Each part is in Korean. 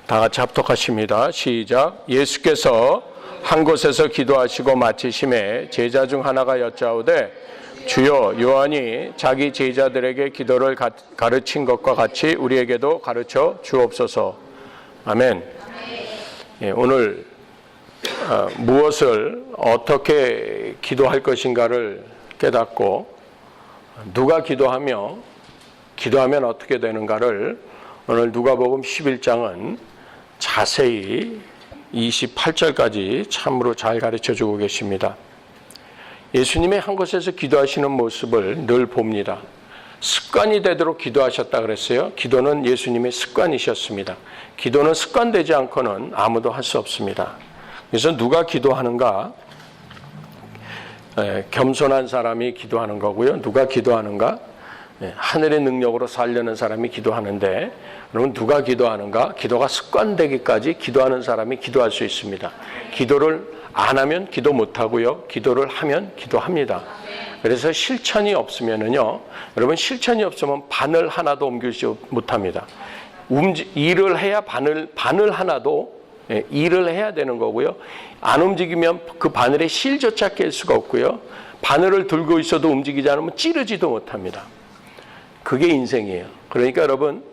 다 같이 합독하십니다. 시작. 예수께서 한 곳에서 기도하시고 마치심에 제자 중 하나가 여짜오되 주여, 요한이 자기 제자들에게 기도를 가르친 것과 같이 우리에게도 가르쳐 주옵소서. 아멘. 예, 오늘 무엇을 어떻게 기도할 것인가를 깨닫고 누가 기도하면 어떻게 되는가를 오늘 누가복음 11장은 자세히 28절까지 참으로 잘 가르쳐주고 계십니다. 예수님의 한 곳에서 기도하시는 모습을 늘 봅니다. 습관이 되도록 기도하셨다 그랬어요. 기도는 예수님의 습관이셨습니다. 기도는 습관되지 않고는 아무도 할 수 없습니다. 그래서 누가 기도하는가? 겸손한 사람이 기도하는 거고요. 누가 기도하는가? 하늘의 능력으로 살려는 사람이 기도하는데, 그러면 누가 기도하는가? 기도가 습관되기까지 기도하는 사람이 기도할 수 있습니다. 기도를 안 하면 기도 못 하고요. 기도를 하면 기도합니다. 그래서 실천이 없으면은요, 여러분 실천이 없으면 바늘 하나도 옮기지 못합니다. 일을 해야 바늘 하나도 일을 해야 되는 거고요. 안 움직이면 그 바늘에 실조차 깰 수가 없고요. 바늘을 들고 있어도 움직이지 않으면 찌르지도 못합니다. 그게 인생이에요. 그러니까 여러분,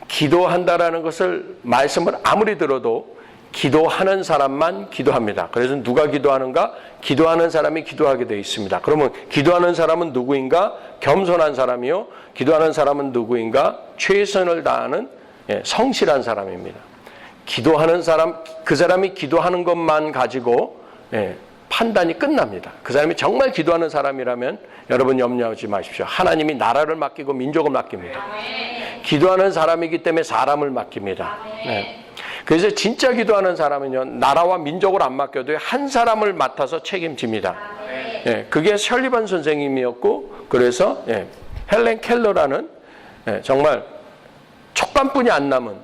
기도한다라는 것을 말씀을 아무리 들어도 기도하는 사람만 기도합니다. 그래서 누가 기도하는가? 기도하는 사람이 기도하게 되어 있습니다. 그러면 기도하는 사람은 누구인가? 겸손한 사람이요. 기도하는 사람은 누구인가? 최선을 다하는 성실한 사람입니다. 기도하는 사람, 그 사람이 기도하는 것만 가지고 판단이 끝납니다. 그 사람이 정말 기도하는 사람이라면 여러분 염려하지 마십시오. 하나님이 나라를 맡기고 민족을 맡깁니다. 기도하는 사람이기 때문에 사람을 맡깁니다. 그래서 진짜 기도하는 사람은요, 나라와 민족을 안 맡겨도 한 사람을 맡아서 책임집니다. 그게 설리반 선생님이었고, 그래서 헬렌 켈러라는 정말 촉감뿐이 안 남은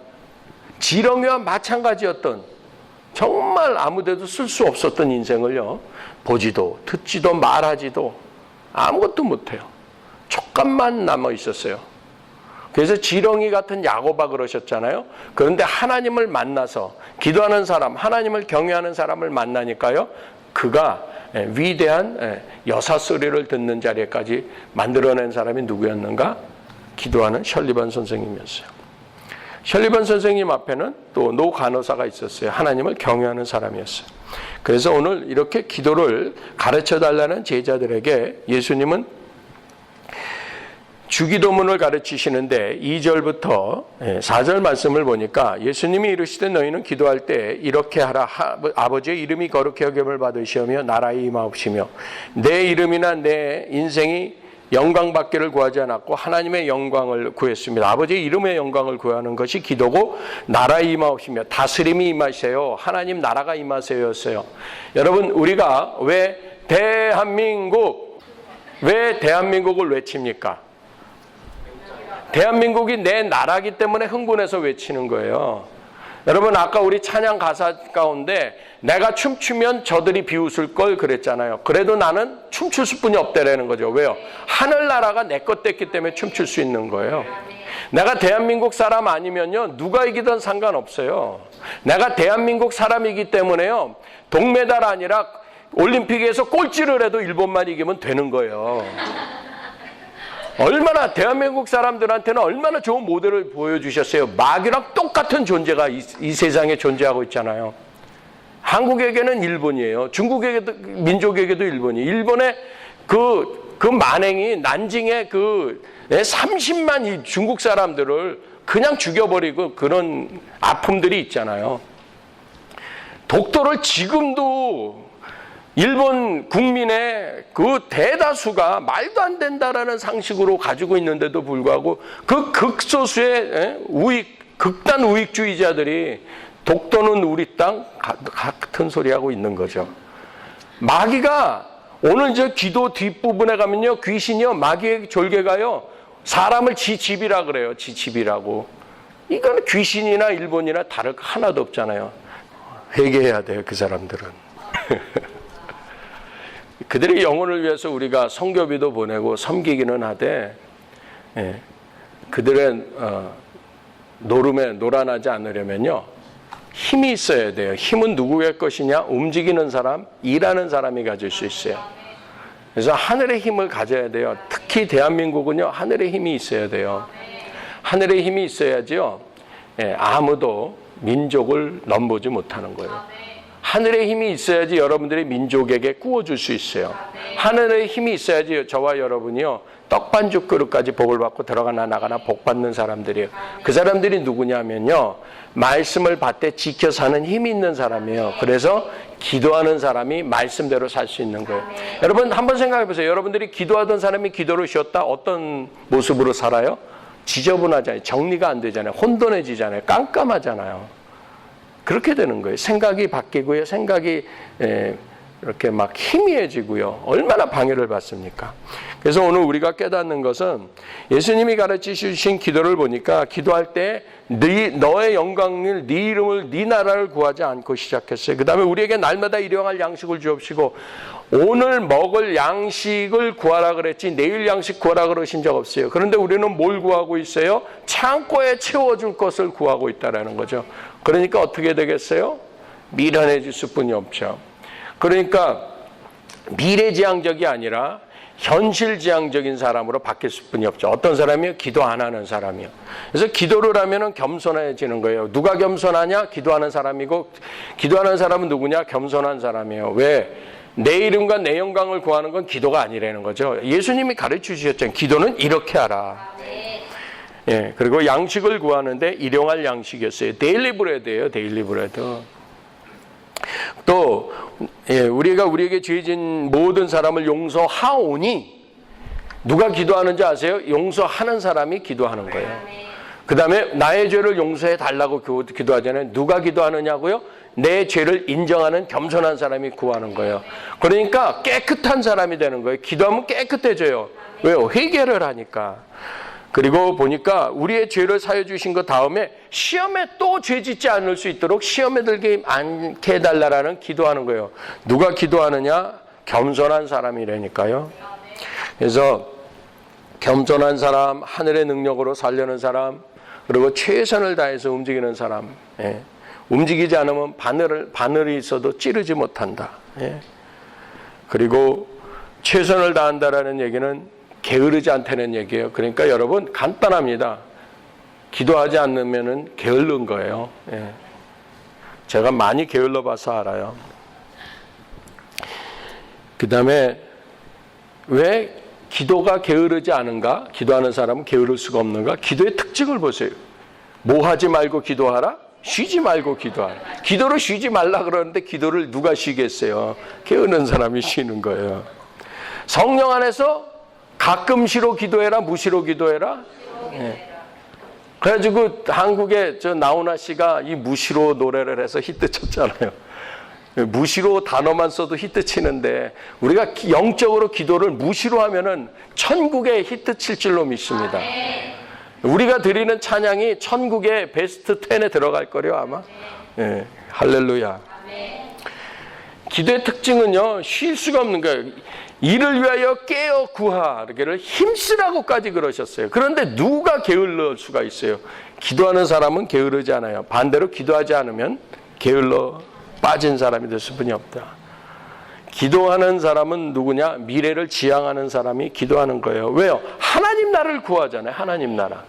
지렁이와 마찬가지였던 정말 아무데도 쓸 수 없었던 인생을요, 보지도 듣지도 말하지도 아무것도 못해요. 촉감만 남아 있었어요. 그래서 지렁이 같은 야고바 그러셨잖아요. 그런데 하나님을 만나서 기도하는 사람, 하나님을 경외하는 사람을 만나니까요, 그가 위대한 여사 소리를 듣는 자리까지 만들어낸 사람이 누구였는가? 기도하는 셜리반 선생님이었어요. 셜리반 선생님 앞에는 또 노 간호사가 있었어요. 하나님을 경외하는 사람이었어요. 그래서 오늘 이렇게 기도를 가르쳐달라는 제자들에게 예수님은 주기도문을 가르치시는데 2절부터 4절 말씀을 보니까 예수님이 이르시되 너희는 기도할 때 이렇게 하라. 아버지의 이름이 거룩히 여김을 받으시오며 나라의 임하옵시며 내 이름이나 내 인생이 영광받기를 구하지 않았고 하나님의 영광을 구했습니다. 아버지의 이름의 영광을 구하는 것이 기도고 나라의 임하옵시며 다스림이 임하세요. 하나님 나라가 임하세요였어요. 여러분, 우리가 왜 대한민국을 외칩니까? 대한민국이 내 나라기 때문에 흥분해서 외치는 거예요. 여러분, 아까 우리 찬양 가사 가운데 내가 춤추면 저들이 비웃을 걸 그랬잖아요. 그래도 나는 춤출 수뿐이 없다라는 거죠. 왜요? 하늘나라가 내 것 됐기 때문에 춤출 수 있는 거예요. 내가 대한민국 사람 아니면요, 누가 이기든 상관없어요. 내가 대한민국 사람이기 때문에요, 동메달 아니라 올림픽에서 꼴찌를 해도 일본만 이기면 되는 거예요. 얼마나 대한민국 사람들한테는 얼마나 좋은 모델을 보여주셨어요. 마귀랑 똑같은 존재가 이 세상에 존재하고 있잖아요. 한국에게는 일본이에요. 중국에게도, 민족에게도 일본이에요. 일본의 그 만행이 난징의 30만 이 중국 사람들을 그냥 죽여버리고 그런 아픔들이 있잖아요. 독도를 지금도 일본 국민의 그 대다수가 말도 안 된다라는 상식으로 가지고 있는데도 불구하고 그 극소수의 극단 우익주의자들이 독도는 우리 땅 같은 소리 하고 있는 거죠. 마귀가 오늘 저 기도 뒷부분에 가면요, 귀신이요, 마귀의 졸개가요, 사람을 지 집이라 그래요. 지 집이라고. 이건 귀신이나 일본이나 다를 거 하나도 없잖아요. 회개해야 돼요, 그 사람들은. 그들의 영혼을 위해서 우리가 선교비도 보내고 섬기기는 하되, 그들의 노름에 놀아나지 않으려면요, 힘이 있어야 돼요. 힘은 누구의 것이냐? 움직이는 사람, 일하는 사람이 가질 수 있어요. 그래서 하늘의 힘을 가져야 돼요. 특히 대한민국은요, 하늘의 힘이 있어야 돼요. 하늘의 힘이 있어야지요, 아무도 민족을 넘보지 못하는 거예요. 하늘의 힘이 있어야지 여러분들이 민족에게 구워줄 수 있어요. 하늘의 힘이 있어야지 저와 여러분이요, 떡반죽 그릇까지 복을 받고 들어가나 나가나 복 받는 사람들이에요. 그 사람들이 누구냐면요, 말씀을 받되 지켜 사는 힘이 있는 사람이에요. 그래서 기도하는 사람이 말씀대로 살 수 있는 거예요. 여러분 한번 생각해 보세요. 여러분들이 기도하던 사람이 기도를 쉬었다, 어떤 모습으로 살아요? 지저분하잖아요. 정리가 안 되잖아요. 혼돈해지잖아요. 깜깜하잖아요. 그렇게 되는 거예요. 생각이 바뀌고요. 생각이 이렇게 막 희미해지고요. 얼마나 방해를 받습니까? 그래서 오늘 우리가 깨닫는 것은 예수님이 가르치신 기도를 보니까 기도할 때 너의 영광을, 네 이름을, 네 나라를 구하지 않고 시작했어요. 그 다음에 우리에게 날마다 일용할 양식을 주옵시고, 오늘 먹을 양식을 구하라 그랬지 내일 양식 구하라 그러신 적 없어요. 그런데 우리는 뭘 구하고 있어요? 창고에 채워줄 것을 구하고 있다는 거죠. 그러니까 어떻게 되겠어질 미련해질 뿐이 없죠. 그러니까 미래지향적이 아니라 현실지향적인 사람으로 바뀔 수뿐이 없죠. 어떤 사람이요? 기도 안 하는 사람이요. 그래서 기도를 하면은 겸손해지는 거예요. 누가 겸손하냐? 기도하는 사람이고, 기도하는 사람은 누구냐? 겸손한 사람이에요. 왜? 내 이름과 내 영광을 구하는 건 기도가 아니라는 거죠. 예수님이 가르쳐 주셨잖아요. 기도는 이렇게 하라. 예, 그리고 양식을 구하는데 일용할 양식이었어요. 데일리 브레드예요. 데일리 브레드. 또 우리가 우리에게 죄진 모든 사람을 용서하오니, 누가 기도하는지 아세요? 용서하는 사람이 기도하는 거예요. 그 다음에 나의 죄를 용서해 달라고 기도하잖아요. 누가 기도하느냐고요? 내 죄를 인정하는 겸손한 사람이 구하는 거예요. 그러니까 깨끗한 사람이 되는 거예요. 기도하면 깨끗해져요. 왜요? 회개를 하니까. 그리고 보니까 우리의 죄를 사해 주신 것 다음에 시험에 또 죄 짓지 않을 수 있도록 시험에 들게 않게 해달라는 기도하는 거예요. 누가 기도하느냐? 겸손한 사람이라니까요. 그래서 겸손한 사람, 하늘의 능력으로 살려는 사람, 그리고 최선을 다해서 움직이는 사람. 움직이지 않으면 바늘이 있어도 찌르지 못한다. 그리고 최선을 다한다라는 얘기는 게으르지 않다는 얘기예요. 그러니까 여러분 간단합니다. 기도하지 않으면 게을른 거예요. 제가 많이 게을러 봐서 알아요. 그 다음에 왜 기도가 게으르지 않은가? 기도하는 사람은 게으를 수가 없는가? 기도의 특징을 보세요. 뭐 하지 말고 기도하라? 쉬지 말고 기도하라. 기도를 쉬지 말라 그러는데 기도를 누가 쉬겠어요? 게으른 사람이 쉬는 거예요. 성령 안에서 가끔 시로 기도해라, 무시로 기도해라. 그래가지고 한국에 나훈아 씨가 이 무시로 노래를 해서 히트 쳤잖아요. 무시로 단어만 써도 히트 치는데, 우리가 영적으로 기도를 무시로 하면은 천국에 히트 칠 줄로 믿습니다. 우리가 드리는 찬양이 천국의 베스트 10에 들어갈 거래요, 아마. 할렐루야. 기도의 특징은요, 쉴 수가 없는 거예요. 이를 위하여 깨어 구하기를 힘쓰라고까지 그러셨어요. 그런데 누가 게을러 수가 있어요? 기도하는 사람은 게으르지 않아요. 반대로 기도하지 않으면 게을러 빠진 사람이 될 수뿐이 없다. 기도하는 사람은 누구냐? 미래를 지향하는 사람이 기도하는 거예요. 왜요? 하나님 나라를 구하잖아요. 하나님 나라.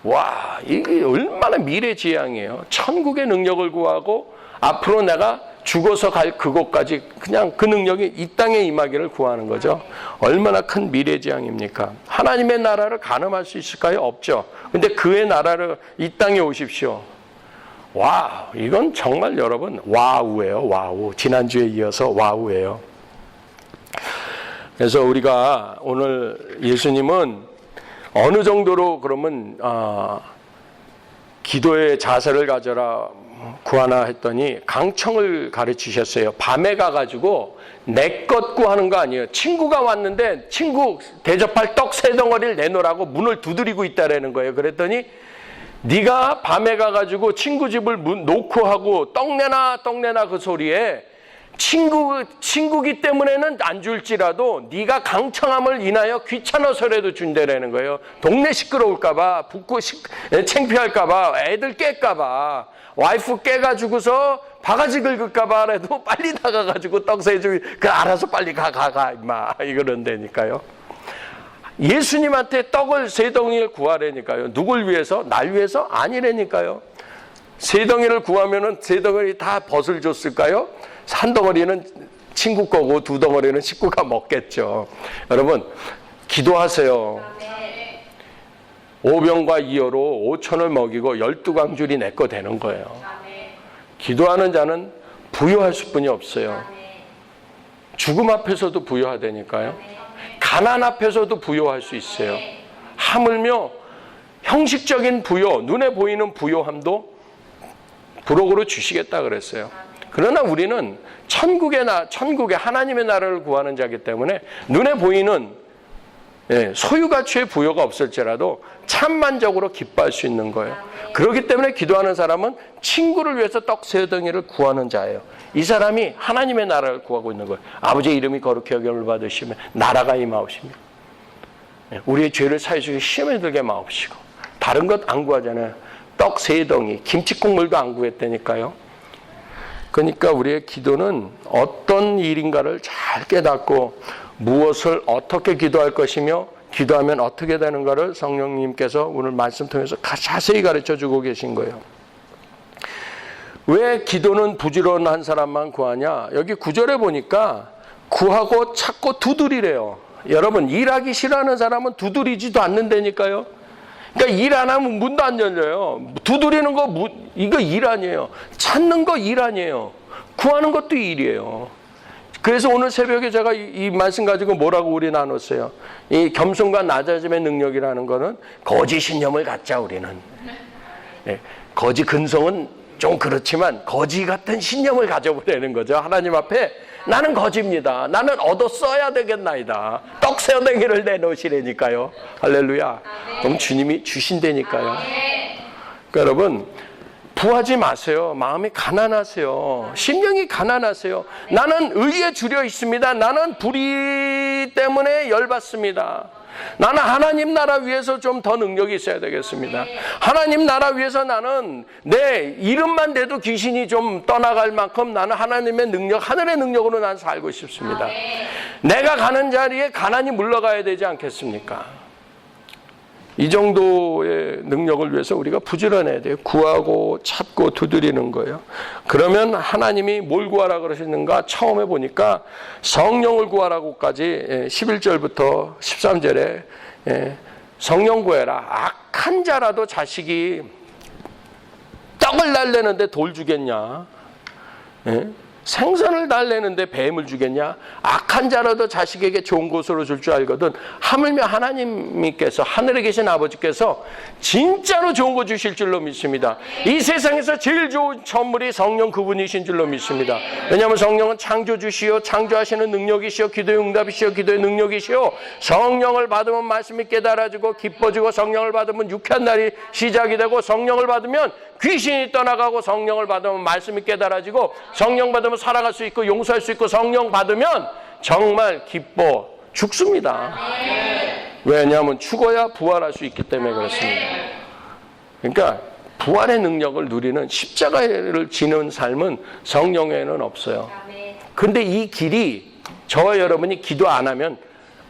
와, 이게 얼마나 미래지향이에요. 천국의 능력을 구하고 앞으로 내가 죽어서 갈 그곳까지 그냥 그 능력이 이 땅에 임하기를 구하는 거죠. 얼마나 큰 미래지향입니까? 하나님의 나라를 가늠할 수 있을까요? 없죠. 근데 그의 나라를 이 땅에 오십시오. 와, 이건 정말 여러분 와우예요. 와우. 지난주에 이어서 와우예요. 그래서 우리가 오늘 예수님은 어느 정도로 그러면 기도의 자세를 가져라 구하나 했더니 강청을 가르치셨어요. 밤에 가가지고 내 것 구하는 거 아니에요. 친구가 왔는데 친구 대접할 떡 3덩어리를 내놓으라고 문을 두드리고 있다라는 거예요. 그랬더니 네가 밤에 가가지고 친구 집을 놓고 하고 떡 내놔 그 소리에 친구기 때문에는 안 줄지라도 네가 강청함을 인하여 귀찮아서라도 준다라는 거예요. 동네 시끄러울까봐, 붓고 창피할까봐, 애들 깰까봐, 와이프 깨가지고서 바가지 긁을까봐라도 빨리 나가가지고 떡새주 알아서 빨리 가 임마 이러는다니까요. 예수님한테 떡을 3덩이를 구하라니까요. 누굴 위해서? 날 위해서? 아니라니까요. 3덩이를 구하면은 3덩이 다 벗을 줬을까요? 한 덩어리는 친구 거고 2덩어리는 식구가 먹겠죠. 여러분, 기도하세요. 5병과 2어로 5천을 먹이고 12광줄이 내 거 되는 거예요. 기도하는 자는 부유할 수뿐이 없어요. 죽음 앞에서도 부유하다니까요. 가난 앞에서도 부유할 수 있어요. 하물며 형식적인 부유, 눈에 보이는 부유함도 부록으로 주시겠다 그랬어요. 그러나 우리는 천국의 하나님의 나라를 구하는 자이기 때문에 눈에 보이는 소유가치의 부여가 없을지라도 참만적으로 기뻐할 수 있는 거예요. 그렇기 때문에 기도하는 사람은 친구를 위해서 떡 3덩이를 구하는 자예요. 이 사람이 하나님의 나라를 구하고 있는 거예요. 아버지의 이름이 거룩히 여김을 받으시며 나라가 임하옵시며 우리의 죄를 사해주시고 시험에 들게 마옵시고 다른 것 안 구하잖아요. 떡 3덩이, 김치국물도 안 구했다니까요. 그러니까 우리의 기도는 어떤 일인가를 잘 깨닫고 무엇을 어떻게 기도할 것이며 기도하면 어떻게 되는가를 성령님께서 오늘 말씀 통해서 자세히 가르쳐주고 계신 거예요. 왜 기도는 부지런한 사람만 구하냐? 여기 9절에 보니까 구하고 찾고 두드리래요. 여러분, 일하기 싫어하는 사람은 두드리지도 않는다니까요. 그러니까 일 안 하면 문도 안 열려요. 두드리는 거 이거 일 아니에요. 찾는 거 일 아니에요. 구하는 것도 일이에요. 그래서 오늘 새벽에 제가 이 말씀 가지고 뭐라고 우리 나눴어요. 이 겸손과 낮아짐의 능력이라는 거는 거짓 신념을 갖자 우리는. 거짓 근성은 좀 그렇지만 거지 같은 신념을 가져보려는 거죠. 하나님 앞에 나는 거지입니다. 나는 얻어 써야 되겠나이다. 떡 3덩이를 내놓으시라니까요. 할렐루야. 그럼 주님이 주신다니까요. 그러니까 여러분, 부하지 마세요. 마음이 가난하세요. 심령이 가난하세요. 나는 의에 주려 있습니다. 나는 불의 때문에 열받습니다. 나는 하나님 나라 위해서 좀 더 능력이 있어야 되겠습니다. 하나님 나라 위해서 나는 내 이름만 대도 귀신이 좀 떠나갈 만큼 나는 하나님의 능력, 하늘의 능력으로 난 살고 싶습니다. 내가 가는 자리에 가난이 물러가야 되지 않겠습니까? 이 정도의 능력을 위해서 우리가 부지런해야 돼요. 구하고 찾고 두드리는 거예요. 그러면 하나님이 뭘 구하라 그러시는가? 처음에 보니까 성령을 구하라고까지 11절부터 13절에 성령 구해라. 악한 자라도 자식이 떡을 달래는데 돌 주겠냐? 생선을 달래는데 뱀을 주겠냐? 악한 자라도 자식에게 좋은 것으로 줄 줄 알거든. 하물며 하나님께서 하늘에 계신 아버지께서 진짜로 좋은 거 주실 줄로 믿습니다. 이 세상에서 제일 좋은 선물이 성령 그분이신 줄로 믿습니다. 왜냐하면 성령은 창조주시오, 창조하시는 능력이시오, 기도의 응답이시오, 기도의 능력이시오. 성령을 받으면 말씀이 깨달아지고 기뻐지고 성령을 받으면 유쾌한 날이 시작이 되고 성령을 받으면 귀신이 떠나가고 성령을 받으면 말씀이 깨달아지고 성령 받으면 살아갈 수 있고 용서할 수 있고 성령 받으면 정말 기뻐 죽습니다. 왜냐하면 죽어야 부활할 수 있기 때문에 그렇습니다. 그러니까 부활의 능력을 누리는 십자가를 지는 삶은 성령에는 없어요. 그런데 이 길이 저와 여러분이 기도 안 하면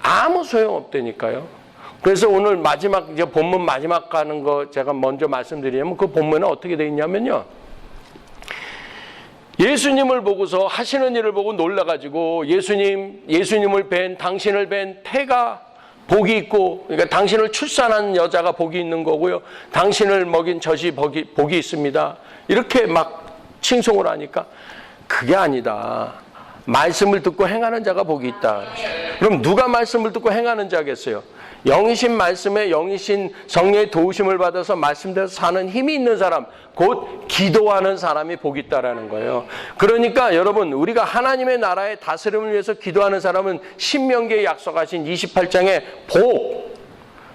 아무 소용없다니까요. 그래서 오늘 마지막 이제 본문 마지막 가는 거 제가 먼저 말씀드리면 그 본문은 어떻게 되어 있냐면요. 예수님을 보고서 하시는 일을 보고 놀라가지고 예수님을 뵌 당신을 뵌 태가 복이 있고 그러니까 당신을 출산한 여자가 복이 있는 거고요. 당신을 먹인 젖이 복이 있습니다. 이렇게 막 칭송을 하니까 그게 아니다. 말씀을 듣고 행하는 자가 복이 있다. 그럼 누가 말씀을 듣고 행하는 자겠어요? 영이신 말씀에 영이신 성령의 도우심을 받아서 말씀대로 사는 힘이 있는 사람, 곧 기도하는 사람이 복이 있다라는 거예요. 그러니까 여러분, 우리가 하나님의 나라의 다스림을 위해서 기도하는 사람은 신명기에 약속하신 28장의 복,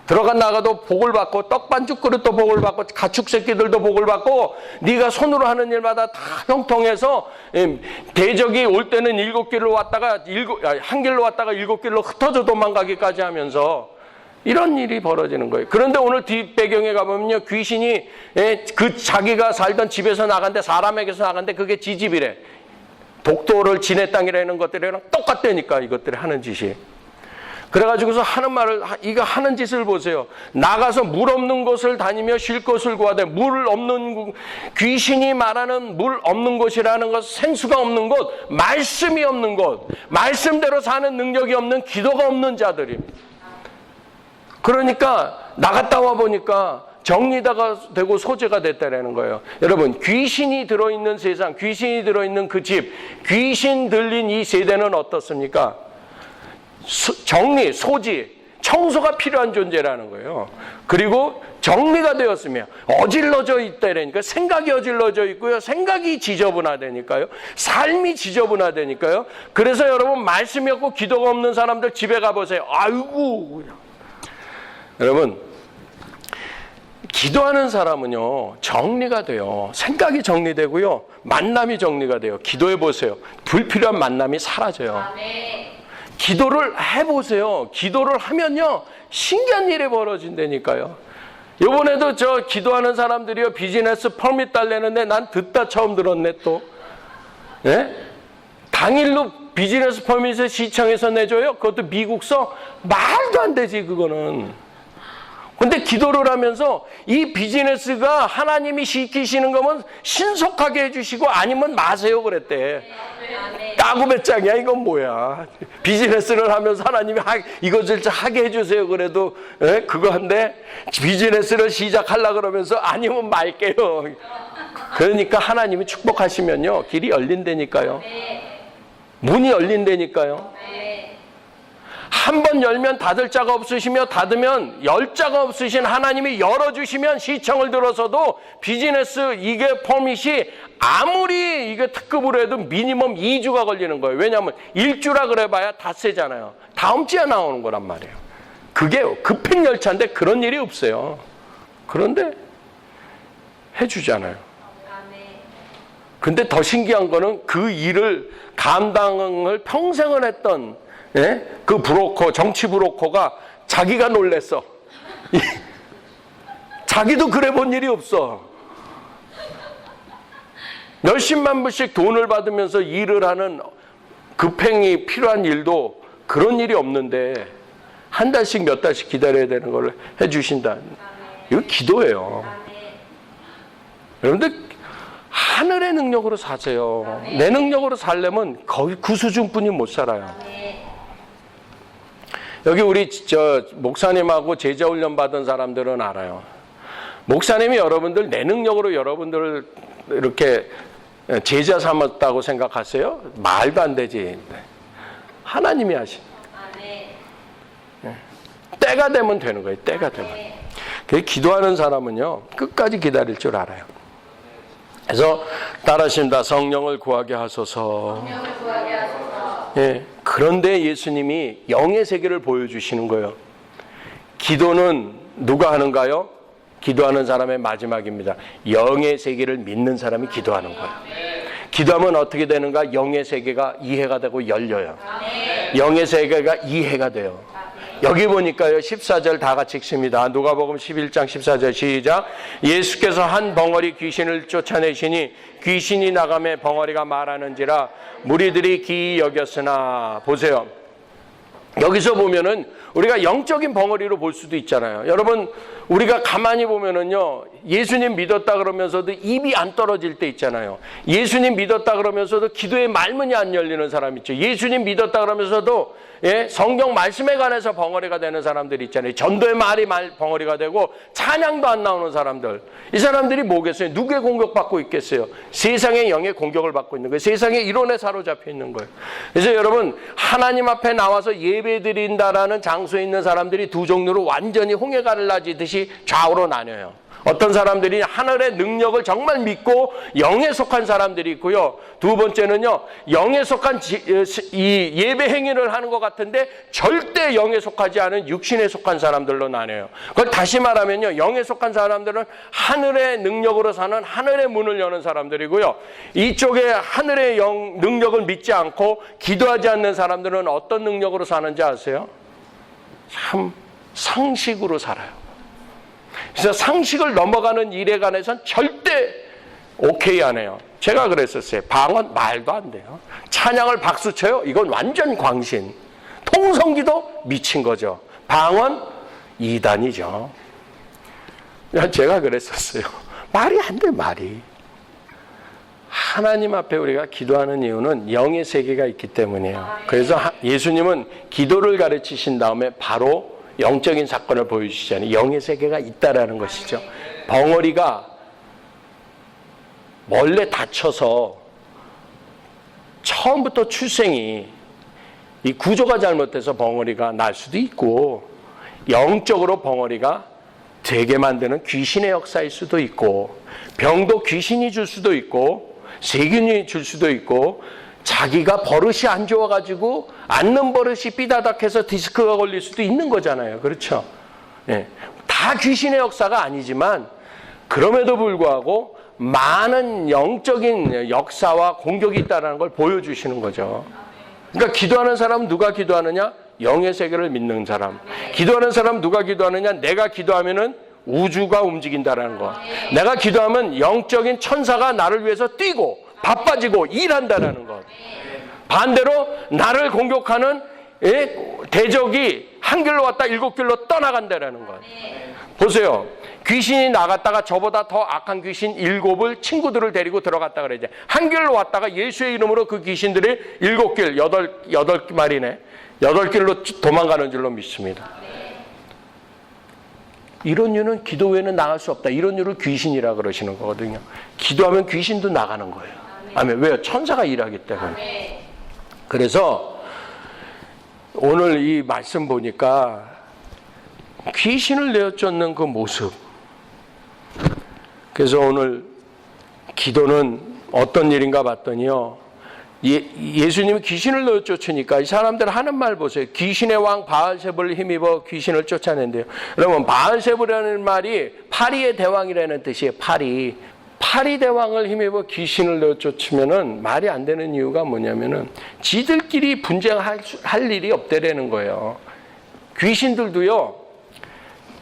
들어가 나가도 복을 받고 떡반죽 그릇도 복을 받고 가축 새끼들도 복을 받고 네가 손으로 하는 일마다 다 형통해서 대적이 올 때는 7길로 왔다가 한 길로 왔다가 7길로 흩어져 도망가기까지 하면서 이런 일이 벌어지는 거예요. 그런데 오늘 뒷배경에 가보면요, 귀신이 그 자기가 살던 집에서 나간데 사람에게서 나간데 그게 지집이래. 독도를 진해 땅이라는 것들이랑 똑같다니까, 이것들이 하는 짓이. 그래가지고서 하는 말을, 이거 하는 짓을 보세요. 나가서 물 없는 곳을 다니며 쉴 곳을 구하되, 물 없는, 귀신이 말하는 물 없는 곳이라는 것, 생수가 없는 곳, 말씀이 없는 곳, 말씀대로 사는 능력이 없는, 기도가 없는 자들입니다. 그러니까 나갔다 와 보니까 정리가 되고 소재가 됐다라는 거예요. 여러분, 귀신이 들어있는 세상, 귀신이 들어있는 그 집, 귀신 들린 이 세대는 어떻습니까? 정리, 소지, 청소가 필요한 존재라는 거예요. 그리고 정리가 되었으며 어질러져 있다라니까, 생각이 어질러져 있고요, 생각이 지저분하다니까요, 삶이 지저분하다니까요. 그래서 여러분, 말씀이 없고 기도가 없는 사람들 집에 가보세요. 아이고, 여러분, 기도하는 사람은요, 정리가 돼요. 생각이 정리되고요, 만남이 정리가 돼요. 기도해 보세요. 불필요한 만남이 사라져요. 기도를 해보세요. 기도를 하면요, 신기한 일이 벌어진다니까요. 이번에도 저 기도하는 사람들이요, 비즈니스 퍼밋 달래는데 난 듣다 처음 들었네 또. 네? 당일로 비즈니스 퍼밋을 시청에서 내줘요? 그것도 미국서? 말도 안 되지, 그거는. 근데 기도를 하면서 이 비즈니스가 하나님이 시키시는 거면 신속하게 해주시고 아니면 마세요 그랬대. 까고 배짱이야, 이건 뭐야. 비즈니스를 하면서 하나님이 이것을 하게 해주세요 그래도 그거 한데, 비즈니스를 시작하려고 그러면서 아니면 말게요. 그러니까 하나님이 축복하시면요, 길이 열린다니까요. 문이 열린다니까요. 한 번 열면 닫을 자가 없으시며 닫으면 열 자가 없으신 하나님이 열어주시면 시청을 들어서도 비즈니스 이게 퍼밋이 아무리 이게 특급으로 해도 미니멈 2주가 걸리는 거예요. 왜냐하면 1주라 그래봐야 닷새잖아요. 다음 주에 나오는 거란 말이에요. 그게 급행 열차인데 그런 일이 없어요. 그런데 해주잖아요. 근데 더 신기한 거는 그 일을 감당을 평생을 했던 그 브로커, 정치 브로커가 자기가 놀랬어. 자기도 그래 본 일이 없어. 몇십만 불씩 돈을 받으면서 일을 하는 급행이 필요한 일도 그런 일이 없는데 한 달씩 몇 달씩 기다려야 되는 걸 해주신다. 이거 기도예요. 여러분들 하늘의 능력으로 사세요. 내 능력으로 살려면 거의 그 수준뿐이 못 살아요. 여기 우리 목사님하고 제자 훈련 받은 사람들은 알아요. 목사님이 여러분들 내 능력으로 여러분들을 이렇게 제자 삼았다고 생각하세요? 말도 안 되지. 하나님이 하신. 때가 되면 되는 거예요. 때가 되면. 그래서 기도하는 사람은요, 끝까지 기다릴 줄 알아요. 그래서 따라하십니다. 성령을 구하게 하소서. 예, 그런데 예수님이 영의 세계를 보여주시는 거예요. 기도는 누가 하는가요? 기도하는 사람의 마지막입니다. 영의 세계를 믿는 사람이 기도하는 거예요. 기도하면 어떻게 되는가? 영의 세계가 이해가 되고 열려요. 영의 세계가 이해가 돼요. 여기 보니까요, 14절 다 같이 읽습니다. 누가복음 11장 14절 시작. 예수께서 한 벙어리 귀신을 쫓아내시니 귀신이 나가매 벙어리가 말하는지라 무리들이 기이 여겼으나. 보세요. 여기서 보면은 우리가 영적인 벙어리로 볼 수도 있잖아요. 여러분, 우리가 가만히 보면은요, 예수님 믿었다 그러면서도 입이 안 떨어질 때 있잖아요. 예수님 믿었다 그러면서도 기도의 말문이 안 열리는 사람 있죠. 예수님 믿었다 그러면서도 성경 말씀에 관해서 벙어리가 되는 사람들이 있잖아요. 전도의 말이 벙어리가 되고 찬양도 안 나오는 사람들. 이 사람들이 뭐겠어요? 누구의 공격받고 있겠어요? 세상의 영의 공격을 받고 있는 거예요. 세상의 이론에 사로잡혀 있는 거예요. 그래서 여러분, 하나님 앞에 나와서 예배드린다라는 장소에 있는 사람들이 두 종류로 완전히 홍해가를 나지듯이 좌우로 나뉘어요. 어떤 사람들이 하늘의 능력을 정말 믿고 영에 속한 사람들이 있고요. 두 번째는요, 영에 속한 이 예배 행위를 하는 것 같은데 절대 영에 속하지 않은 육신에 속한 사람들로 나뉘어요. 그걸 다시 말하면요, 영에 속한 사람들은 하늘의 능력으로 사는 하늘의 문을 여는 사람들이고요. 이쪽에 하늘의 능력을 믿지 않고 기도하지 않는 사람들은 어떤 능력으로 사는지 아세요? 참 상식으로 살아요. 그래서 상식을 넘어가는 일에 관해서는 절대 오케이 안 해요. 제가 그랬었어요. 방언 말도 안 돼요. 찬양을 박수 쳐요. 이건 완전 광신. 통성기도 미친 거죠. 방언 이단이죠. 제가 그랬었어요. 말이 안 돼, 말이. 하나님 앞에 우리가 기도하는 이유는 영의 세계가 있기 때문이에요. 그래서 예수님은 기도를 가르치신 다음에 바로 영적인 사건을 보여주시잖아요. 영의 세계가 있다라는 것이죠. 벙어리가 원래 다쳐서 처음부터 출생이 이 구조가 잘못돼서 벙어리가 날 수도 있고, 영적으로 벙어리가 되게 만드는 귀신의 역사일 수도 있고, 병도 귀신이 줄 수도 있고, 세균이 줄 수도 있고, 자기가 버릇이 안 좋아가지고 앉는 버릇이 삐다닥해서 디스크가 걸릴 수도 있는 거잖아요. 그렇죠? 예. 다 귀신의 역사가 아니지만 그럼에도 불구하고 많은 영적인 역사와 공격이 있다는 걸 보여주시는 거죠. 그러니까 기도하는 사람은 누가 기도하느냐? 영의 세계를 믿는 사람. 기도하는 사람은 누가 기도하느냐? 내가 기도하면은 우주가 움직인다는 거. 내가 기도하면 영적인 천사가 나를 위해서 뛰고 바빠지고 일한다는 것. 반대로 나를 공격하는 대적이 한 길로 왔다 7길로 떠나간다는 것. 보세요. 귀신이 나갔다가 저보다 더 악한 귀신 7을 친구들을 데리고 들어갔다 그러죠. 한 길로 왔다가 예수의 이름으로 그 귀신들이 7길, 8마리네. 8길로 도망가는 줄로 믿습니다. 이런 이유는 기도 외에는 나갈 수 없다. 이런 이유를 귀신이라 그러시는 거거든요. 기도하면 귀신도 나가는 거예요. 아멘. 왜요? 천사가 일하기 때문에. 그래서 오늘 이 말씀 보니까 귀신을 내어쫓는 그 모습. 그래서 오늘 기도는 어떤 일인가 봤더니요. 예수님이 귀신을 내어쫓으니까 이 사람들 하는 말 보세요. 귀신의 왕 바알세불을 힘입어 귀신을 쫓아낸대요. 여러분, 바알세불이라는 말이 파리의 대왕이라는 뜻이에요. 파리 대왕을 힘입어 귀신을 내쫓으면은 말이 안 되는 이유가 뭐냐면은 지들끼리 분쟁할 일이 없다라는 거예요. 귀신들도요,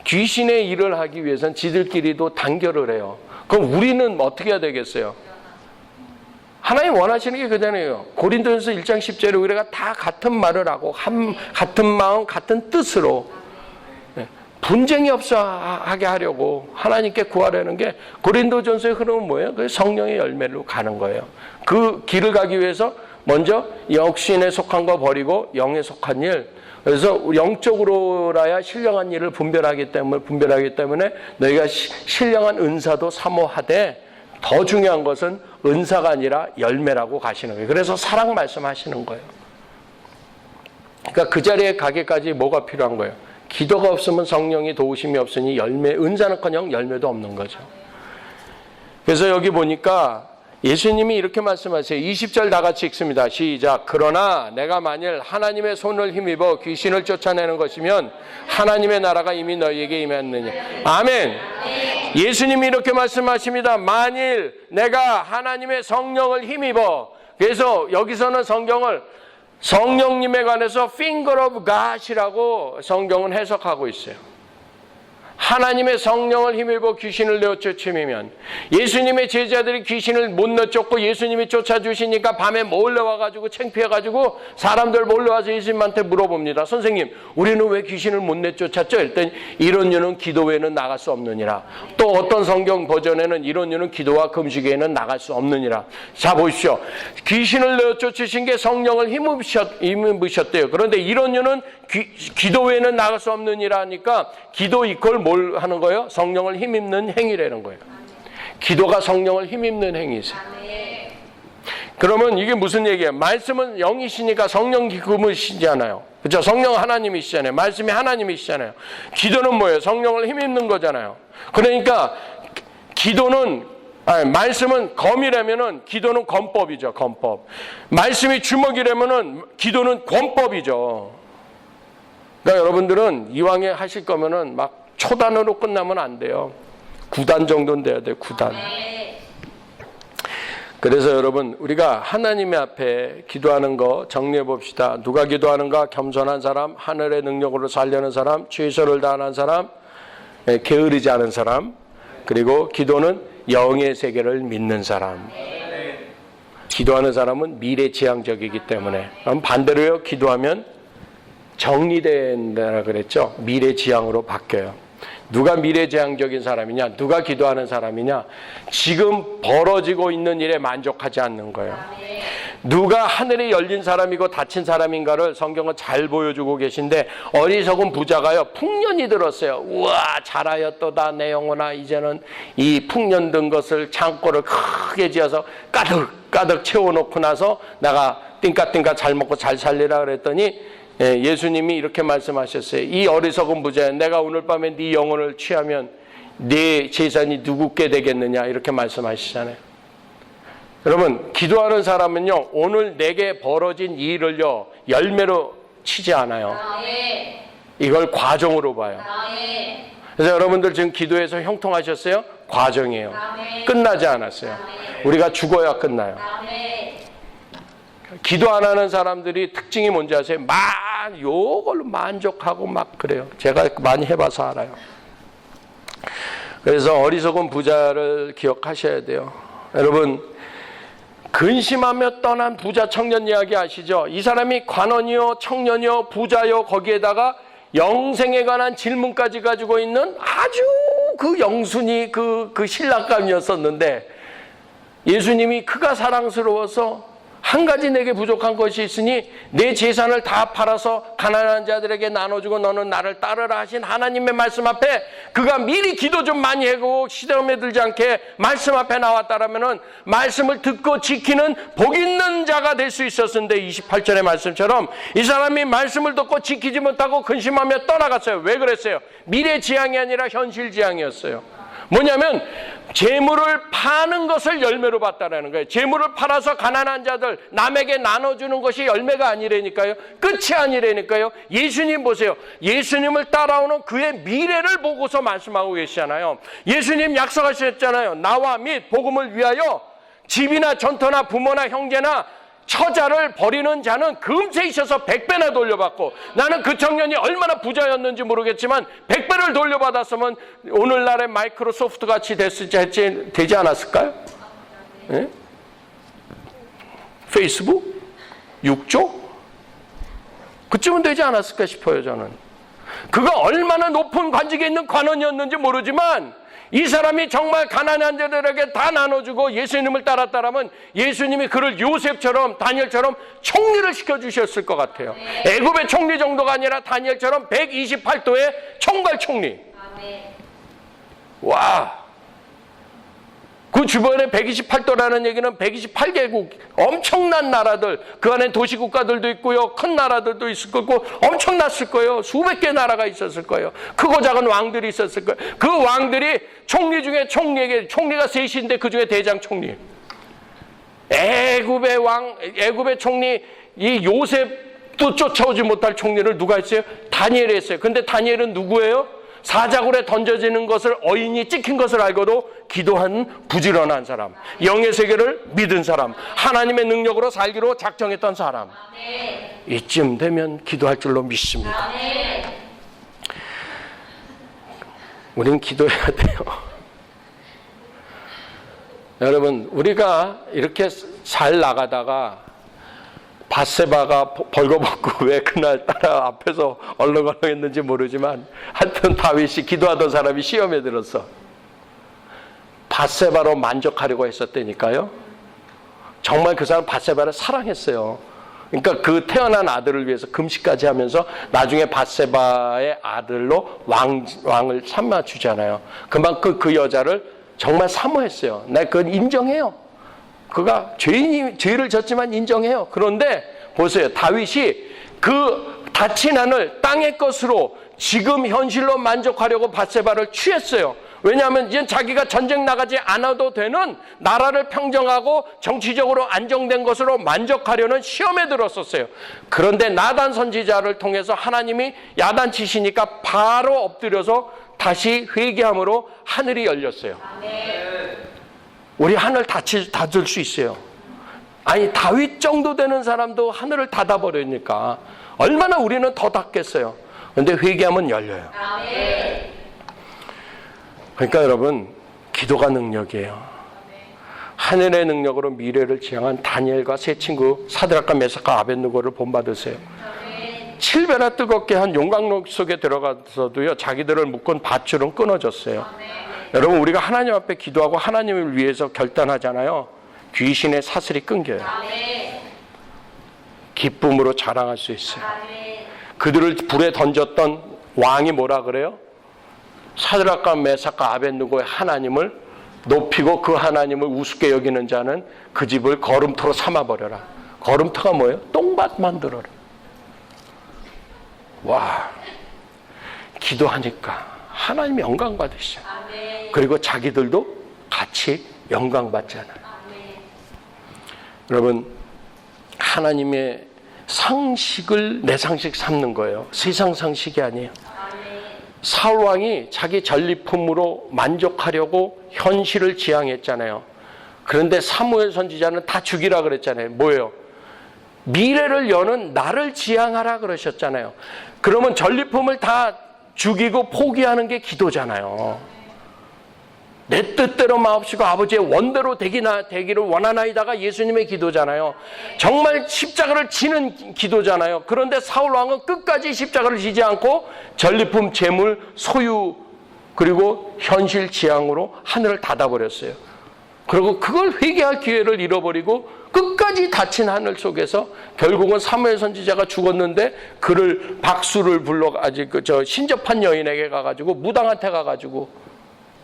귀신의 일을 하기 위해서는 지들끼리도 단결을 해요. 그럼 우리는 어떻게 해야 되겠어요? 하나님 원하시는 게 그잖아요. 고린도전서 1장 10절에 우리가 다 같은 말을 하고 같은 마음 같은 뜻으로 분쟁이 없어 하게 하려고 하나님께 구하려는 게 고린도전서의 흐름은 뭐예요? 그 성령의 열매로 가는 거예요. 그 길을 가기 위해서 먼저 육신에 속한 거 버리고 영에 속한 일. 그래서 영적으로라야 신령한 일을 분별하기 때문에 너희가 신령한 은사도 사모하되 더 중요한 것은 은사가 아니라 열매라고 가시는 거예요. 그래서 사랑 말씀하시는 거예요. 그러니까 그 자리에 가기까지 뭐가 필요한 거예요? 기도가 없으면 성령이 도우심이 없으니 은사는커녕 열매도 없는 거죠. 그래서 여기 보니까 예수님이 이렇게 말씀하세요. 20절 다 같이 읽습니다. 시작. 그러나 내가 만일 하나님의 손을 힘입어 귀신을 쫓아내는 것이면 하나님의 나라가 이미 너희에게 임했느냐. 아멘. 예수님이 이렇게 말씀하십니다. 만일 내가 하나님의 성령을 힘입어. 그래서 여기서는 성령님에 관해서 finger of God이라고 성경은 해석하고 있어요. 하나님의 성령을 힘입어 귀신을 내어쫓으면 예수님의 제자들이 귀신을 못 내쫓고 예수님이 쫓아주시니까 밤에 몰려와가지고 창피해가지고 사람들 몰려와서 예수님한테 물어봅니다. 선생님, 우리는 왜 귀신을 못 내쫓았죠? 그랬더니 이런 이유는 기도 외에는 나갈 수 없느니라. 또 어떤 성경 버전에는 이런 이유는 기도와 금식 외에는 나갈 수 없느니라. 자, 보십시오. 귀신을 내어쫓으신 게 성령을 힘입으셨대요. 그런데 이런 이유는 기도 외에는 나갈 수 없느니라 하니까 기도 이퀄 뭘 하는 거예요? 성령을 힘입는 행위라는 거예요. 기도가 성령을 힘입는 행위세요. 그러면 이게 무슨 얘기예요? 말씀은 영이시니까 성령 기름이시잖아요. 그렇죠? 성령 하나님이시잖아요. 말씀이 하나님이시잖아요. 기도는 뭐예요? 성령을 힘입는 거잖아요. 그러니까 말씀은 검이라면은 기도는 검법이죠. 검법. 말씀이 주먹이라면은 기도는 권법이죠. 그러니까 여러분들은 이왕에 하실 거면은 막 초단으로 끝나면 안 돼요. 9단 정도는 돼야 돼요. 9단. 그래서 여러분, 우리가 하나님의 앞에 기도하는 거 정리해 봅시다. 누가 기도하는가? 겸손한 사람, 하늘의 능력으로 살려는 사람, 최선을 다하는 사람, 게으르지 않은 사람, 그리고 기도는 영의 세계를 믿는 사람. 기도하는 사람은 미래지향적이기 때문에. 그럼 반대로요, 기도하면 정리된다고 그랬죠. 미래지향으로 바뀌어요. 누가 미래지향적인 사람이냐? 누가 기도하는 사람이냐? 지금 벌어지고 있는 일에 만족하지 않는 거예요. 누가 하늘이 열린 사람이고 닫힌 사람인가를 성경은 잘 보여주고 계신데, 어리석은 부자가요, 풍년이 들었어요. 우와, 잘하였도다 내 영혼아. 이제는 이 풍년 든 것을 창고를 크게 지어서 가득 채워놓고 나서 내가 띵까띵까 잘 먹고 잘 살리라 그랬더니, 예수님이 이렇게 말씀하셨어요. 이 어리석은 부자야, 내가 오늘 밤에 네 영혼을 취하면 네 재산이 누구께 되겠느냐, 이렇게 말씀하시잖아요. 여러분, 기도하는 사람은요, 오늘 내게 벌어진 일을요, 열매로 치지 않아요. 이걸 과정으로 봐요. 그래서 여러분들 지금 기도해서 형통하셨어요? 과정이에요. 끝나지 않았어요. 우리가 죽어야 끝나요. 기도 안 하는 사람들이 특징이 뭔지 아세요? 요걸로 만족하고 막 그래요. 제가 많이 해봐서 알아요. 그래서 어리석은 부자를 기억하셔야 돼요. 여러분, 근심하며 떠난 부자 청년 이야기 아시죠? 이 사람이 관원이요, 청년이요, 부자요, 거기에다가 영생에 관한 질문까지 가지고 있는 아주 그 영순이 그 신랑감이었었는데, 예수님이 그가 사랑스러워서 한 가지 내게 부족한 것이 있으니 내 재산을 다 팔아서 가난한 자들에게 나눠주고 너는 나를 따르라 하신 하나님의 말씀 앞에 그가 미리 기도 좀 많이 하고 시험에 들지 않게 말씀 앞에 나왔다라면은 말씀을 듣고 지키는 복 있는 자가 될 수 있었는데, 28절의 말씀처럼 이 사람이 말씀을 듣고 지키지 못하고 근심하며 떠나갔어요. 왜 그랬어요? 미래지향이 아니라 현실지향이었어요. 뭐냐면 재물을 파는 것을 열매로 봤다라는 거예요. 재물을 팔아서 가난한 자들 남에게 나눠주는 것이 열매가 아니라니까요. 끝이 아니라니까요. 예수님 보세요. 예수님을 따라오는 그의 미래를 보고서 말씀하고 계시잖아요. 예수님 약속하셨잖아요. 나와 및 복음을 위하여 집이나 전터나 부모나 형제나 처자를 버리는 자는 금세 있어서 100배나 돌려받고, 나는 그 청년이 얼마나 부자였는지 모르겠지만 100배를 돌려받았으면 오늘날의 마이크로소프트 같이 되지 않았을까요? 네? 페이스북? 6조? 그쯤은 되지 않았을까 싶어요. 저는 그가 얼마나 높은 관직에 있는 관원이었는지 모르지만 이 사람이 정말 가난한 자들에게 다 나눠주고 예수님을 따랐다라면 예수님이 그를 요셉처럼 다니엘처럼 총리를 시켜주셨을 것 같아요. 애굽의 총리 정도가 아니라 다니엘처럼 128도의 총괄 총리. 와, 그 주변에 128도라는 얘기는 128개국 엄청난 나라들, 그 안에 도시국가들도 있고요, 큰 나라들도 있을 거고 엄청났을 거예요. 수백 개 나라가 있었을 거예요. 크고 작은 왕들이 있었을 거예요. 그 왕들이 총리 중에 총리가 셋인데 그 중에 대장 총리, 애굽의 총리 이 요셉도 쫓아오지 못할 총리를 누가 했어요? 다니엘이 했어요. 근데 다니엘은 누구예요? 사자굴에 던져지는 것을, 어인이 찍힌 것을 알고도 기도한 부지런한 사람, 영의 세계를 믿은 사람, 하나님의 능력으로 살기로 작정했던 사람. 이쯤 되면 기도할 줄로 믿습니다. 우린 기도해야 돼요. 여러분, 우리가 이렇게 잘 나가다가 밧세바가 벌거벗고 왜 그날따라 앞에서 얼렁얼렁했는지 모르지만 하여튼 다윗이 기도하던 사람이 시험에 들었어. 밧세바로 만족하려고 했었다니까요. 정말 그 사람 밧세바를 사랑했어요. 그러니까 그 태어난 아들을 위해서 금식까지 하면서 나중에 밧세바의 아들로 왕을 삼아 주잖아요. 그만큼 그 여자를 정말 사모했어요. 나 그건 인정해요. 그가 죄를 졌지만 인정해요. 그런데 보세요. 다윗이 그 닫힌 하늘, 땅의 것으로 지금 현실로 만족하려고 밧세바를 취했어요. 왜냐하면 이제 자기가 전쟁 나가지 않아도 되는 나라를 평정하고 정치적으로 안정된 것으로 만족하려는 시험에 들었었어요. 그런데 나단 선지자를 통해서 하나님이 야단치시니까 바로 엎드려서 다시 회개함으로 하늘이 열렸어요. 우리 하늘 닫을 수 있어요. 아니, 다윗 정도 되는 사람도 하늘을 닫아버리니까 얼마나 우리는 더 닫겠어요. 그런데 회개하면 열려요. 그러니까 여러분, 기도가 능력이에요. 하늘의 능력으로 미래를 지향한 다니엘과 세 친구 사드락과 메삭과 아벳느고를 본받으세요. 7배나 뜨겁게 한 용광로 속에 들어가서도요, 자기들을 묶은 밧줄은 끊어졌어요. 여러분, 우리가 하나님 앞에 기도하고 하나님을 위해서 결단하잖아요. 귀신의 사슬이 끊겨요. 기쁨으로 자랑할 수 있어요. 그들을 불에 던졌던 왕이 뭐라 그래요? 사드락과 메삭과 아벳느고의 하나님을 높이고 그 하나님을 우습게 여기는 자는 그 집을 거름토로 삼아버려라. 거름토가 뭐예요? 똥밭 만들어라. 와, 기도하니까 하나님이 영광 받으시죠. 그리고 자기들도 같이 영광 받잖아요. 여러분, 하나님의 상식을 내 상식 삼는 거예요. 세상 상식이 아니에요. 사울 왕이 자기 전리품으로 만족하려고 현실을 지향했잖아요. 그런데 사무엘 선지자는 다 죽이라 그랬잖아요. 뭐예요? 미래를 여는 나를 지향하라 그러셨잖아요. 그러면 전리품을 다 죽이고 포기하는 게 기도잖아요. 내 뜻대로 마옵시고 아버지의 원대로 되기를 원하나이다가 예수님의 기도잖아요. 정말 십자가를 지는 기도잖아요. 그런데 사울 왕은 끝까지 십자가를 지지 않고 전리품, 재물, 소유, 그리고 현실 지향으로 하늘을 닫아버렸어요. 그리고 그걸 회개할 기회를 잃어버리고 끝까지 닫힌 하늘 속에서 결국은 사무엘 선지자가 죽었는데 그를 박수를 불러가지고 신접한 여인에게 가가지고 무당한테 가가지고,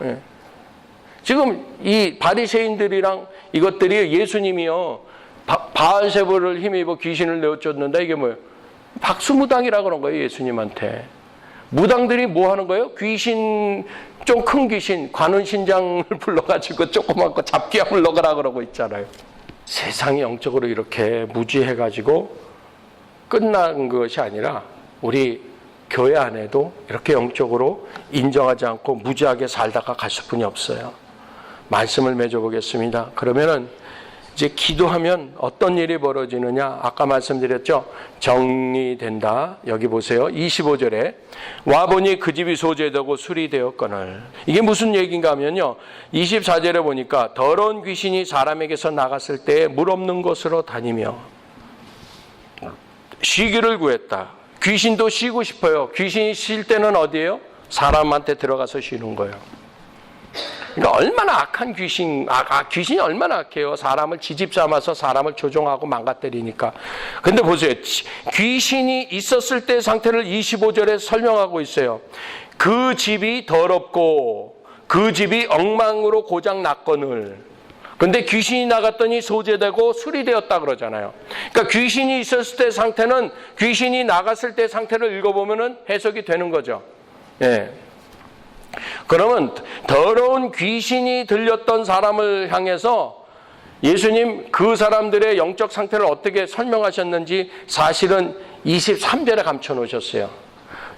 예. 지금 이 바리새인들이랑 이것들이 예수님이요, 바알세불을 힘입어 귀신을 내어쫓는다. 이게 뭐예요? 박수무당이라 그런 거예요, 예수님한테. 무당들이 뭐 하는 거예요? 귀신, 좀 큰 귀신, 관운신장을 불러가지고 조그만 거 잡기야 불러가라 그러고 있잖아요. 세상이 영적으로 이렇게 무지해가지고 끝난 것이 아니라 우리 교회 안에도 이렇게 영적으로 인정하지 않고 무지하게 살다가 가실 분이 없어요. 말씀을 맺어보겠습니다. 그러면은 이제 기도하면 어떤 일이 벌어지느냐? 아까 말씀드렸죠? 정리된다. 여기 보세요. 25절에 와보니 그 집이 소재되고 수리되었거늘. 이게 무슨 얘기인가 하면요, 24절에 보니까 더러운 귀신이 사람에게서 나갔을 때 물 없는 곳으로 다니며 쉬기를 구했다. 귀신도 쉬고 싶어요. 귀신이 쉴 때는 어디예요? 사람한테 들어가서 쉬는 거예요. 그러니까 얼마나 악한 귀신이 얼마나 악해요. 사람을 지집 삼아서 사람을 조종하고 망가뜨리니까. 근데 보세요. 귀신이 있었을 때 상태를 25절에 설명하고 있어요. 그 집이 더럽고 그 집이 엉망으로 고장 났거늘. 근데 귀신이 나갔더니 소재되고 수리되었다 그러잖아요. 그러니까 귀신이 있었을 때 상태는 귀신이 나갔을 때 상태를 읽어보면은 해석이 되는 거죠. 예. 그러면 더러운 귀신이 들렸던 사람을 향해서 예수님 그 사람들의 영적 상태를 어떻게 설명하셨는지 사실은 23절에 감춰놓으셨어요.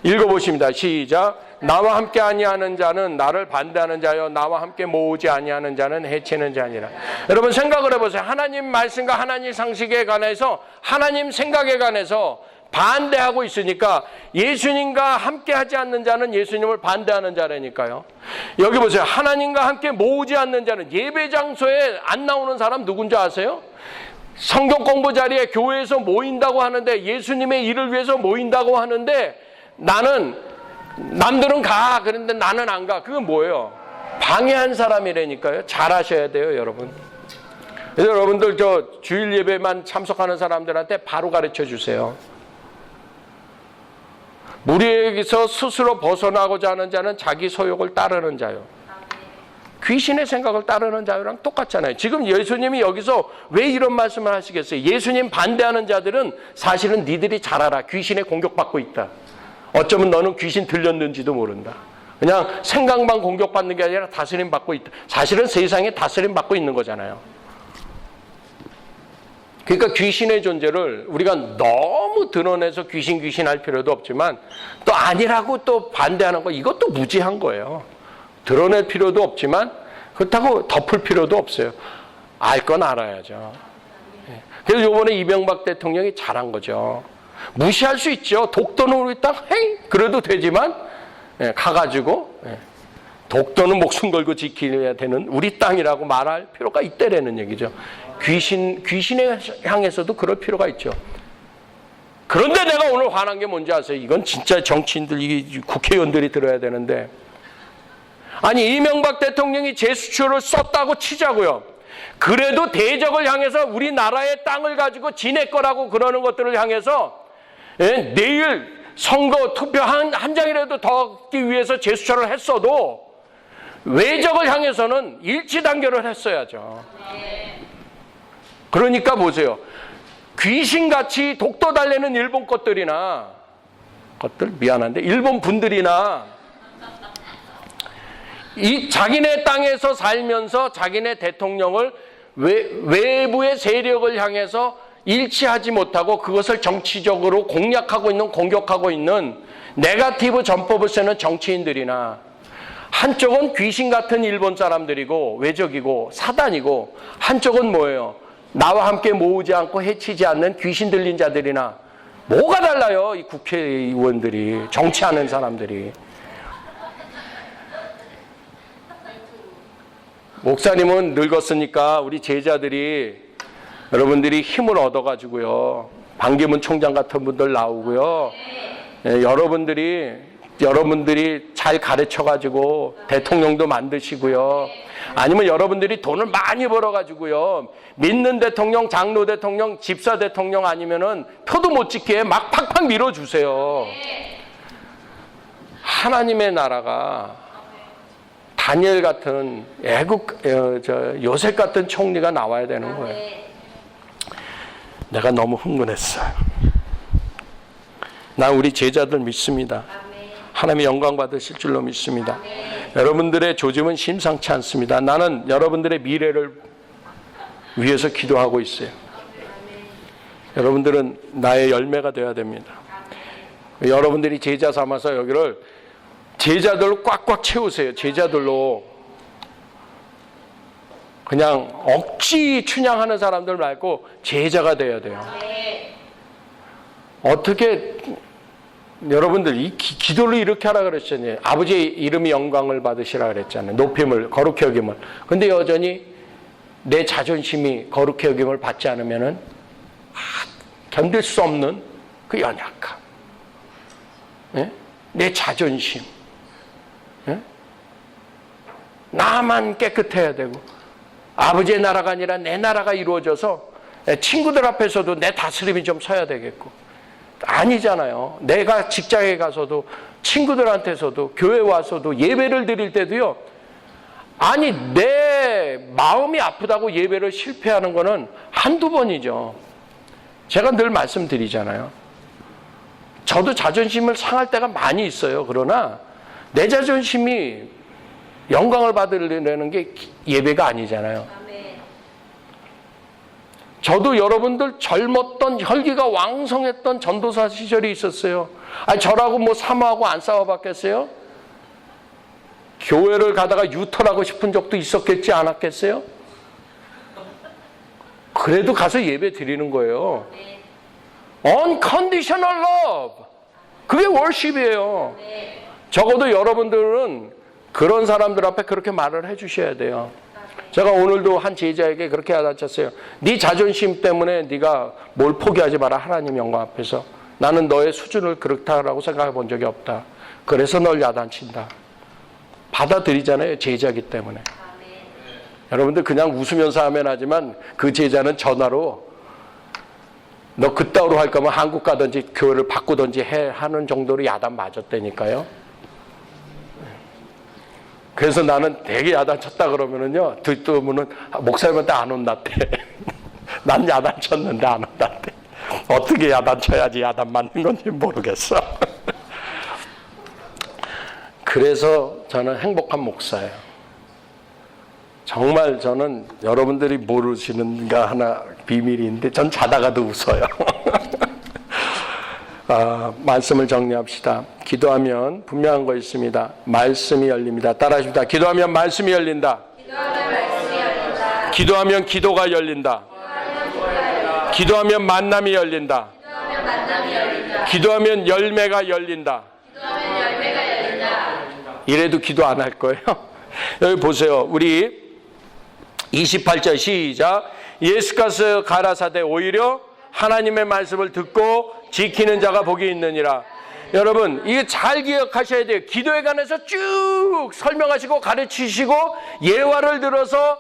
읽어보십니다. 시작. 나와 함께 아니하는 자는 나를 반대하는 자요 나와 함께 모으지 아니하는 자는 해치는 자니라. 여러분 생각을 해보세요. 하나님 말씀과 하나님 상식에 관해서 하나님 생각에 관해서 반대하고 있으니까 예수님과 함께 하지 않는 자는 예수님을 반대하는 자라니까요. 여기 보세요. 하나님과 함께 모으지 않는 자는, 예배 장소에 안 나오는 사람 누군지 아세요? 성경 공부 자리에 교회에서 모인다고 하는데, 예수님의 일을 위해서 모인다고 하는데 남들은 가, 그런데 나는 안 가. 그건 뭐예요? 방해한 사람이라니까요. 잘하셔야 돼요, 여러분. 그래서 여러분들 주일 예배만 참석하는 사람들한테 바로 가르쳐 주세요. 무리에게서 스스로 벗어나고자 하는 자는 자기 소욕을 따르는 자요. 귀신의 생각을 따르는 자유랑 똑같잖아요. 지금 예수님이 여기서 왜 이런 말씀을 하시겠어요? 예수님 반대하는 자들은 사실은 니들이 잘 알아. 귀신에 공격받고 있다. 어쩌면 너는 귀신 들렸는지도 모른다. 그냥 생각만 공격받는 게 아니라 다스림 받고 있다. 사실은 세상에 다스림 받고 있는 거잖아요. 그러니까 귀신의 존재를 우리가 너무 드러내서 귀신 할 필요도 없지만 또 아니라고 또 반대하는 거 이것도 무지한 거예요. 드러낼 필요도 없지만 그렇다고 덮을 필요도 없어요. 알 건 알아야죠. 그래서 이번에 이명박 대통령이 잘한 거죠. 무시할 수 있죠. 독도는 우리 땅, 헤이! 그래도 되지만 가가지고 독도는 목숨 걸고 지켜야 되는 우리 땅이라고 말할 필요가 있다라는 얘기죠. 귀신에 향해서도 그럴 필요가 있죠. 그런데 내가 오늘 화난 게 뭔지 아세요? 이건 진짜 정치인들, 국회의원들이 들어야 되는데, 아니 이명박 대통령이 제스처를 썼다고 치자고요. 그래도 대적을 향해서 우리나라의 땅을 가지고 지네 거라고 그러는 것들을 향해서 내일 선거 투표 한 장이라도 더 얻기 위해서 제스처를 했어도 외적을 향해서는 일치단결을 했어야죠. 그러니까 보세요. 귀신같이 독도 달래는 일본 미안한데 일본 분들이나 이 자기네 땅에서 살면서 자기네 대통령을 외부의 세력을 향해서 일치하지 못하고 그것을 정치적으로 공략하고 있는, 공격하고 있는 네거티브 전법을 쓰는 정치인들이나 한쪽은 귀신 같은 일본 사람들이고 외적이고 사단이고 한쪽은 뭐예요? 나와 함께 모으지 않고 해치지 않는 귀신 들린 자들이나 뭐가 달라요? 이 국회의원들이, 정치하는 사람들이. 목사님은 늙었으니까 우리 제자들이 여러분들이 힘을 얻어가지고요. 반기문 총장 같은 분들 나오고요. 여러분들이 잘 가르쳐가지고 대통령도 만드시고요. 아니면 여러분들이 돈을 많이 벌어가지고요. 믿는 대통령, 장로 대통령, 집사 대통령 아니면은 표도 못 찍게 막 팍팍 밀어주세요. 하나님의 나라가 다니엘 같은 요셉 같은 총리가 나와야 되는 거예요. 내가 너무 흥분했어요. 난 우리 제자들 믿습니다. 하나님의 영광 받으실 줄로 믿습니다. 여러분들의 조짐은 심상치 않습니다. 나는 여러분들의 미래를 위해서 기도하고 있어요. 여러분들은 나의 열매가 되어야 됩니다. 여러분들이 제자 삼아서 여기를 제자들로 꽉꽉 채우세요. 제자들로. 그냥 억지 춘향하는 사람들 말고 제자가 돼야 돼요. 어떻게 여러분들 이 기도를 이렇게 하라 그랬잖아요. 아버지의 이름이 영광을 받으시라 그랬잖아요. 높임을, 거룩히 여김을. 근데 여전히 내 자존심이 거룩히 여김을 받지 않으면은 견딜 수 없는 그 연약함. 내 자존심. 나만 깨끗해야 되고 아버지의 나라가 아니라 내 나라가 이루어져서 친구들 앞에서도 내 다스림이 좀 서야 되겠고. 아니잖아요. 내가 직장에 가서도 친구들한테서도 교회 와서도 예배를 드릴 때도요. 아니 내 마음이 아프다고 예배를 실패하는 거는 한두 번이죠. 제가 늘 말씀드리잖아요. 저도 자존심을 상할 때가 많이 있어요. 그러나 내 자존심이 영광을 받으려는 게 예배가 아니잖아요. 저도 여러분들 젊었던 혈기가 왕성했던 전도사 시절이 있었어요. 아니 저라고 뭐 사모하고 안 싸워봤겠어요? 교회를 가다가 유턴하고 싶은 적도 있었겠지 않았겠어요? 그래도 가서 예배 드리는 거예요. Unconditional love. 그게 월십이에요. 적어도 여러분들은 그런 사람들 앞에 그렇게 말을 해주셔야 돼요. 제가 오늘도 한 제자에게 그렇게 야단쳤어요. 네 자존심 때문에 네가 뭘 포기하지 마라. 하나님 영광 앞에서. 나는 너의 수준을 그렇다라고 생각해 본 적이 없다. 그래서 널 야단친다. 받아들이잖아요. 제자기 때문에. 여러분들 그냥 웃으면서 하면 하지만 그 제자는 전화로 너 그따위로 할 거면 한국 가든지 교회를 바꾸든지 해 하는 정도로 야단 맞았다니까요. 그래서 나는 되게 야단쳤다 그러면은요, 듣더면은 목사님한테 안 혼났대. 난 야단쳤는데 안 혼났대. 어떻게 야단쳐야지 야단 맞는 건지 모르겠어. 그래서 저는 행복한 목사예요. 정말 저는 여러분들이 모르시는가 하나 비밀인데 전 자다가도 웃어요. 말씀을 정리합시다. 기도하면 분명한 거 있습니다. 말씀이 열립니다. 따라하십니다. 기도하면 말씀이 열린다. 기도하면 기도가 열린다. 기도하면 만남이 열린다. 기도하면 열매가 열린다. 이래도 기도 안 할 거예요? 여기 보세요. 우리 28절 시작. 예수께서 가라사대 오히려 하나님의 말씀을 듣고 지키는 자가 복이 있느니라. 여러분 이게 잘 기억하셔야 돼요. 기도에 관해서 쭉 설명하시고 가르치시고 예화를 들어서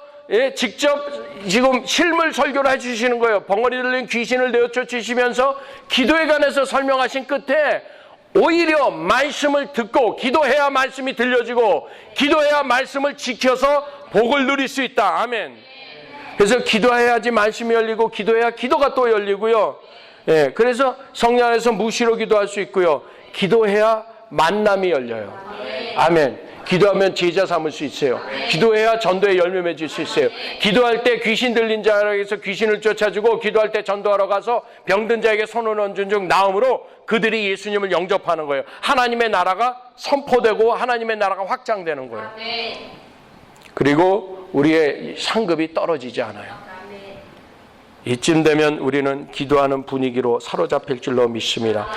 직접 지금 실물 설교를 해주시는 거예요. 벙어리 들린 귀신을 내어쫓으시면서 기도에 관해서 설명하신 끝에 오히려 말씀을 듣고 기도해야 말씀이 들려지고 기도해야 말씀을 지켜서 복을 누릴 수 있다. 아멘. 그래서 기도해야지 말씀이 열리고 기도해야 기도가 또 열리고요. 그래서 성령 안에서 무시로 기도할 수 있고요. 기도해야 만남이 열려요. 아멘. 기도하면 제자 삼을 수 있어요. 기도해야 전도에 열매 맺을 수 있어요. 기도할 때 귀신 들린 자에게서 귀신을 쫓아주고 기도할 때 전도하러 가서 병든 자에게 손을 얹은 중 나음으로 그들이 예수님을 영접하는 거예요. 하나님의 나라가 선포되고 하나님의 나라가 확장되는 거예요. 그리고 우리의 상급이 떨어지지 않아요. 이쯤 되면 우리는 기도하는 분위기로 사로잡힐 줄로 믿습니다.